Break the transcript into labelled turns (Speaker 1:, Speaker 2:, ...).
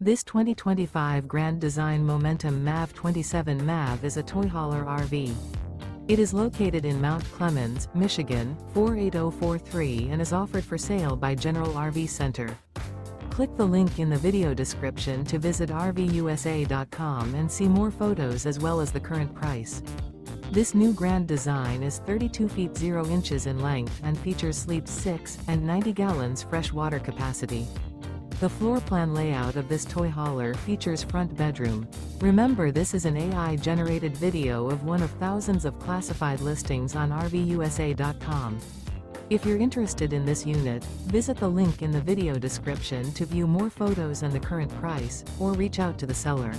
Speaker 1: This 2025 Grand Design Momentum MAV 27 MAV is a toy hauler RV. It is located in Mount Clemens, Michigan, 48043 and is offered for sale by General RV Center. Click the link in the video description to visit RVUSA.com and see more photos as well as the current price. This new Grand Design is 32 feet 0 inches in length and features sleeps 6 and 90 gallons fresh water capacity. The floor plan layout of this toy hauler features front bedroom. Remember, this is an AI-generated video of one of thousands of classified listings on RVUSA.com. If you're interested in this unit, visit the link in the video description to view more photos and the current price, or reach out to the seller.